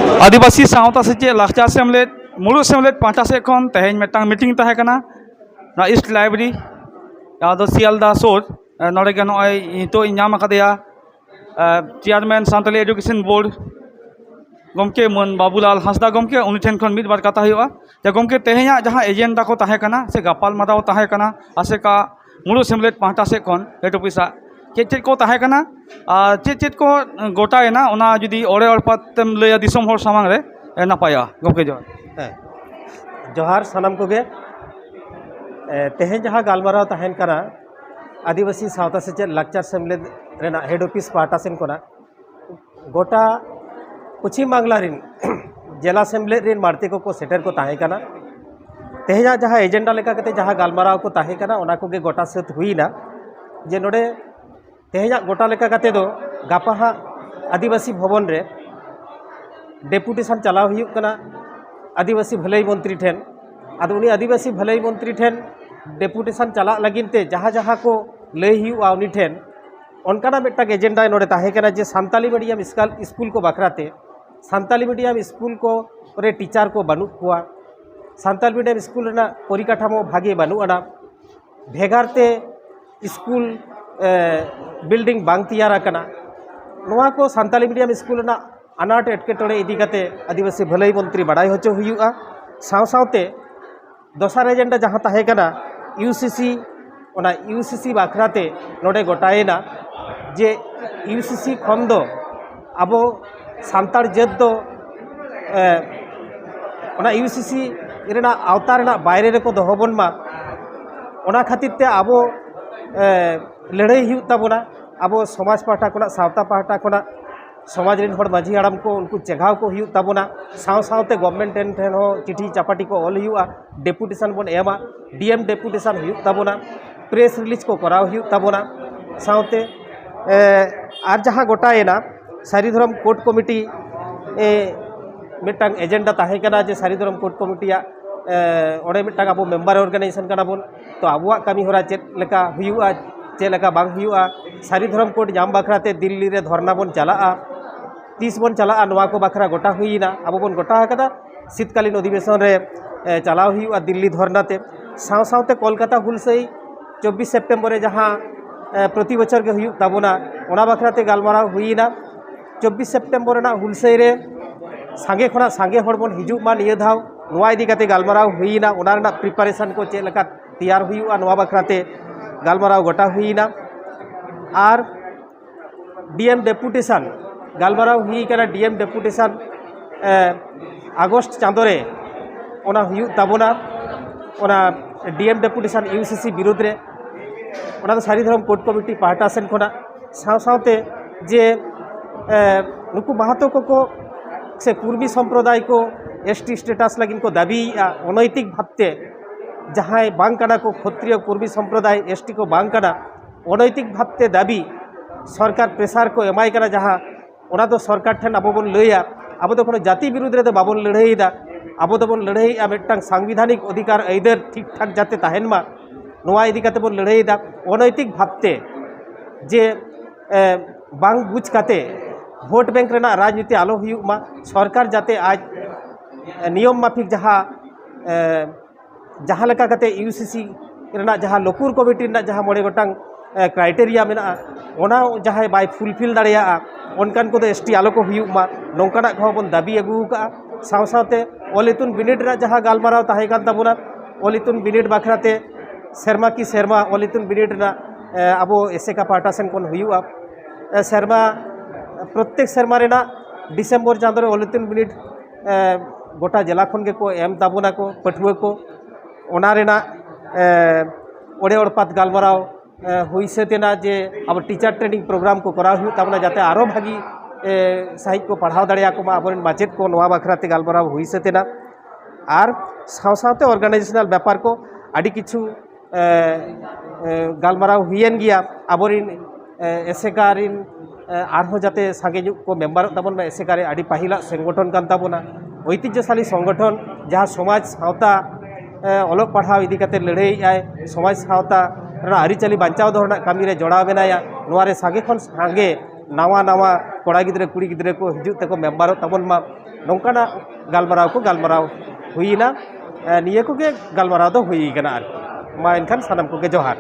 आदिवासी सावता सेचे लाक्चार सेमलेट मुलुग सेमलेट पाटा से खन तेहें मेटांग मीटिंग ताहे कना ईस्ट लाइब्रेरी यादो सियालदा सोर नोड़े के नॉय हितो इनाम अकादेया चेयरमैन सान्ताली एजुकेशन बोर्ड गमके मन बाबूलाल हांसदा गमके उनी ठेन खन मिद बार कथा हुआ जे गमके तेहें जहाँ एजेंडा को ताहे कना से गापाल माराव ताहे कना आसेका मुलुग सेमलेट पाटा से खन हेड ऑफिसा चेक को ताहे कना चेक को गोटायना ओना जुदी ओरे ओरपातेम लैया दिसोम होर सामांग रे नापाया गमके जोहार जोहार सानाम कोगे तेहें जहाँ गालमाराव ताहेन कना आदिवासी सावता सेचेद लाक्चार सेमलेद रेना हेड ऑफिस पाटा सेन कोना गोटा पश्चिम बांगला रिन जिला सेमलेद रिन मारती को सेटर को ताहे कना तेहें जहाँ एजेंडा लेका कते जहाँ गालमाराव को ताहे कना ओना कोगे गोटा सेत हुईना जे नोडे तेहें गोटा लेका कते दो गापा हाँ आदिवासी भवन रे डेपुटेशन चलाव हुयुग कना आदिवासी भलाई मंत्री ठेन आदो उनी आदिवासी भलाई मंत्री ठेन डेपुटेशन चला लगिनते जहाँ जहाँ को लय हुयुगा उनी ठेन उनकाना मिट्टाग एजेंडा नोडे ताहे कना जे सान्ताली मीडियम स्कूल को बाखराते सान्ताली मीडियम स्कूल को रे टीचार को बानुग कोआ सान्ताल मीडियम स्कूल रेना परिकाठामो भागे बानुआना भेगारते स्कूल बिल्डिंग बांग तैयार कना नोआ को सान्ताली मीडियम स्कूल रेना अनाट एटकेटोड़े इदी कते आदिवासी भलाई मंत्री बाड़ाई होचो हुयुगा साव सावते दोसार एजेंडा जहाँ ताहे कना यूसीसी ओना यूसीसी बाखराते नोडे गोटायना जे यूसीसी खन दो आबो सान्ताड़ जात दो ओना यूसीसी रेना आवता रेना बायरे रेको दोहबन मा ओना खातिर ते आबो लड़ाई हुयुग ताबोना आबो समाज पाहटा कोना सावता पाहटा कोना समाज रिन हर माझी हाड़ाम को उनको चेघाव को हुयुग ताबोना साव सावते गवर्नमेंट ठेन हो चिठी चापाटी को ऑल हुयुगा डेपुटेशन बन एमा डीएम डेपुटेशन हुयुग ताबोना प्रेस रिलीज को कराव हुयुग ताबोना सावते आर जहाँ गोटायना सारी धरम कोर्ट कमिटी मिट्टांग एजेंडा ताहे कना जे सारी धरम कोर्ट कमिटिया ओडे मिट्टांग आबो मेम्बर ऑर्गेनाइजेशन कना बोन तो आबुआ कमी होरा चेद लेका हुयुगा चेद लेका बांग हुयुगा सारी धरम कोर्ट जाम बाखराते दिल्ली रे धरना बोन चलाआ 30 बन चला नवा को बाखरा गोटा हुईना अब बन गोटा कदा शीतकालीन अधिवेशन रे चलाव हुआ दिल्ली धरनाते साव सावते कोलकाता हुलसई 24 सेप्टेम्बर जहाँ प्रति बचर के हुई ताबोना ओना बाखराते गालमाराव हुईना 24 सेप्टेम्बर ना हुलसई रे सांगे खना सांगे हर बन हिजुग मा निये धाव नवा इदी कते गालमाराव हुईना ओना रेना प्रिपारेशन को चेद लेका तैयार हुआ नवा बाखराते गालमाराव गोटा हुईना आर डीएम डेपुटेशन गालमाराव हुई कना डीएम डेपुटेशन आगस्ट चांदोरे ओना हुयुग ताबोना ओना डीएम डेपुटेशन यूसीसी विरोध रे ओना तो सारी धरम कोर्ट कमिटी पाहटा सेन खोना साव सावते जे नुकु माहातो को से कुर्मी संप्रदाय को एसटी स्टेटास लगिन को दाबी अनैतिक भावते जहाँ बांग कना को क्षत्रिय कुर्मी संप्रदाय एसटी को बांग कना अनैतिक भावते दाबी सरकार प्रेसार को एमाय कना जहाँ ओना तो सरकार ठेन आबो बन लैया आबो तो कोनो जाति विरुद्ध रे तो बाबन लड़ाईदा आबो तो बन लड़ाईया मिट्टांग सांविधानिक अधिकार ऐदर ठीक ठाक जाते ताहेन मा नोआ इदी काते बन लड़ाईदा अनैतिक भावते जे बांग बुझ काते भोट बैंक रेना राजनीति आलो हुयुग मा सरकार जाते आज नियम माफिक जहाँ जहाँ लेका काते यूसीसी रेना जहाँ लोकुर कमिटी रेना जहाँ मोड़े गोटांग क्राइटेरिया मेना ओना जहाँ बाय फुलफिल दाड़ेया उनकान को एसटी आलो को हुयुग मा नौकाना को बन दाबी अगू का साव सावते ऑल इतुन बिनिड रा जहाँ गालमाराव ताहे कान ताबोना ऑल इतुन बिनिड बाखराते सेरमा की सेरमा ऑल इतुन बिनिड रा आबो एसेका पाहटा सेन कोन हुयुगा सेरमा प्रत्येक सेरमा रेना डिसेम्बर चांदो रे ऑल इतुन बिनिड गोटा जिला खन के को एम ताबोना को पठुआ को ओना रेना ओडे ओडपात गालमाराव हुई सेतेना जे अब टीचर ट्रेनिंग प्रोग्राम को कराव हुई ताबना जाते आरो भागी साहित्य को पढ़ाव दाड़िया को आबोरेन माचेद को नवा बाखराते गालमाराव हुई सेतेना आर साव सावते ऑर्गेनाइजेशनल व्यापार को आदि किछु गालमाराव हुईन गिया आबोरेन एसेका रिन आरहो जाते सांगे को मेम्बर ताबन मा एसेका रे आदि पाहिला संगठन कान ताबोना ऐतिह्यशाली संगठन जहाँ समाज सावता ऑलोक पढ़ाव इदी काते लड़ाई आय समाज सावता आरीचाली बांचाव दो कमी रे जोड़ा बेनाया नोआरे सागे खन सागे नावा नावा कोड़ा गिद्रे कुड़ी गिद्रे को हिजुग तेको मेम्बारो ताबन मा नौकाना गालमाराव को गालमाराव हुईना निये को के गालमाराव दो हुई गना मा इनखान सानाम को के जोहार।